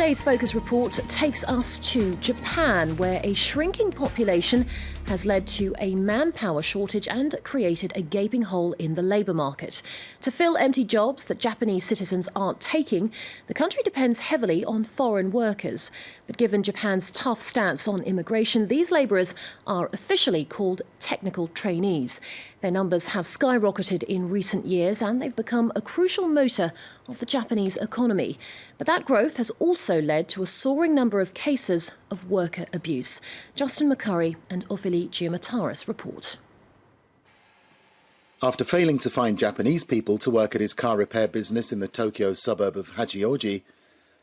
Today's Focus Report takes us to Japan, where a shrinking population has led to a manpower shortage and created a gaping hole in the labour market. To fill empty jobs that Japanese citizens aren't taking, the country depends heavily on foreign workers. But given Japan's tough stance on immigration, these labourers are officially called technical trainees. Their numbers have skyrocketed in recent years and they've become a crucial motor of the Japanese economy. But that growth has also led to a soaring number of cases of worker abuse. Justin McCurry and Ophelie Giamataris report. After failing to find Japanese people to work at his car repair business in the Tokyo suburb of Hachioji,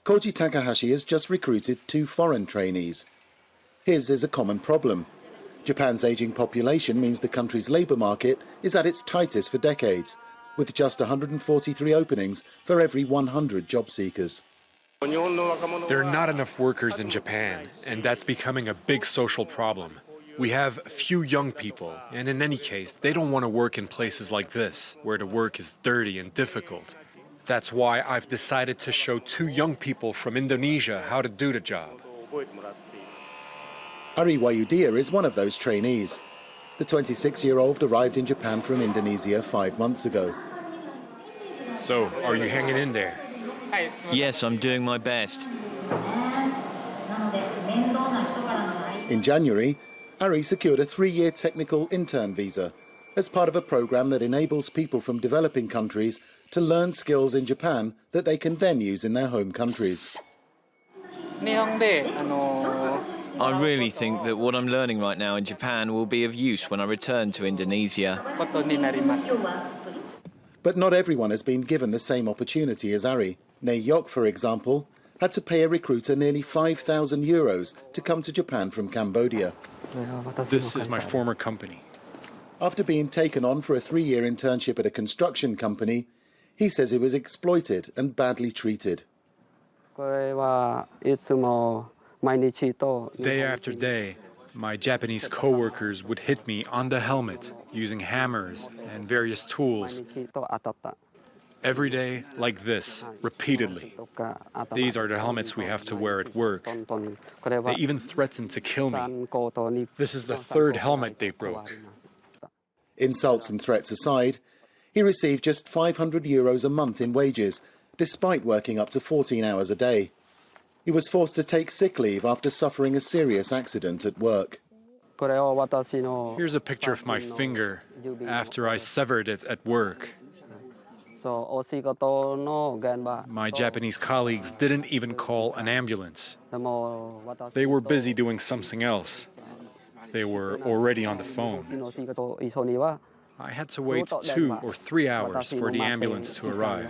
Koji Takahashi has just recruited 2 foreign trainees. His is a common problem. Japan's ageing population means the country's labour market is at its tightest for decades, with just 143 openings for every 100 job seekers. There are not enough workers in Japan, and that's becoming a big social problem. We have few young people, and in any case, they don't want to work in places like this, where the work is dirty and difficult. That's why I've decided to show 2 young people from Indonesia how to do the job. Ari Wayudia is one of those trainees. The 26-year-old arrived in Japan from Indonesia 5 months ago. So, are you hanging in there? Yes, I'm doing my best. In January, Ari secured a 3-year technical intern visa as part of a program that enables people from developing countries to learn skills in Japan that they can then use in their home countries. I really think that what I'm learning right now in Japan will be of use when I return to Indonesia. But not everyone has been given the same opportunity as Ari. Ne Yok, for example, had to pay a recruiter nearly €5,000 to come to Japan from Cambodia. This is my former company. After being taken on for a 3-year internship at a construction company, he says he was exploited and badly treated. Day after day, my Japanese co-workers would hit me on the helmet using hammers and various tools. Every day, like this, repeatedly. These are the helmets we have to wear at work. They even threatened to kill me. This is the 3rd helmet they broke. Insults and threats aside, he received just €500 a month in wages, despite working up to 14 hours a day. He was forced to take sick leave after suffering a serious accident at work. Here's a picture of my finger after I severed it at work. My Japanese colleagues didn't even call an ambulance. They were busy doing something else. They were already on the phone. I had to wait 2 or 3 hours for the ambulance to arrive.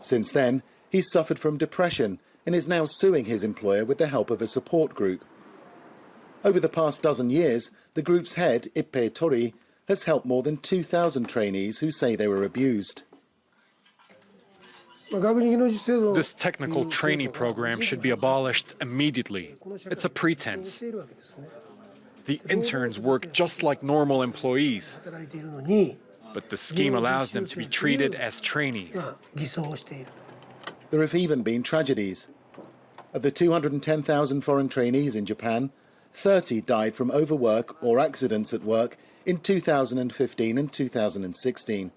Since then, he's suffered from depression and is now suing his employer with the help of a support group. Over the past dozen years, the group's head, Ippei Tori, has helped more than 2,000 trainees who say they were abused. This technical trainee program should be abolished immediately. It's a pretense. The interns work just like normal employees, but the scheme allows them to be treated as trainees. There have even been tragedies. Of the 210,000 foreign trainees in Japan, 30 died from overwork or accidents at work in 2015 and 2016.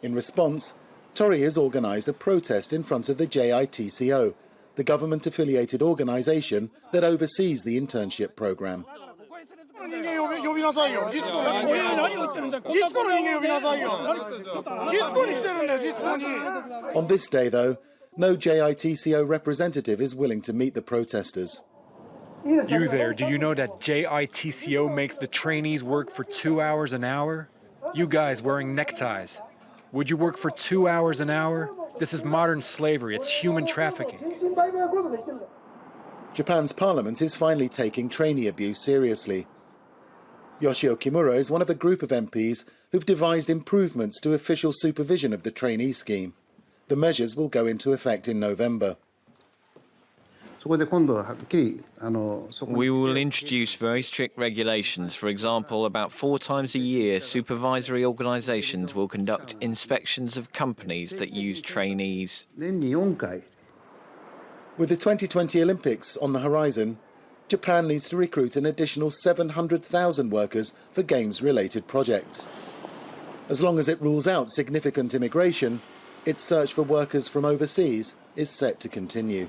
In response, Tori has organised a protest in front of the JITCO, the government-affiliated organisation that oversees the internship programme. On this day, though, no JITCO representative is willing to meet the protesters. You there, do you know that JITCO makes the trainees work for 2 hours an hour? You guys wearing neckties. Would you work for 2 hours an hour? This is modern slavery, it's human trafficking. Japan's parliament is finally taking trainee abuse seriously. Yoshio Kimura is one of a group of MPs who've devised improvements to official supervision of the trainee scheme. The measures will go into effect in November. We will introduce very strict regulations. For example, about 4 times a year, supervisory organisations will conduct inspections of companies that use trainees. With the 2020 Olympics on the horizon, Japan needs to recruit an additional 700,000 workers for games-related projects. As long as it rules out significant immigration, its search for workers from overseas is set to continue.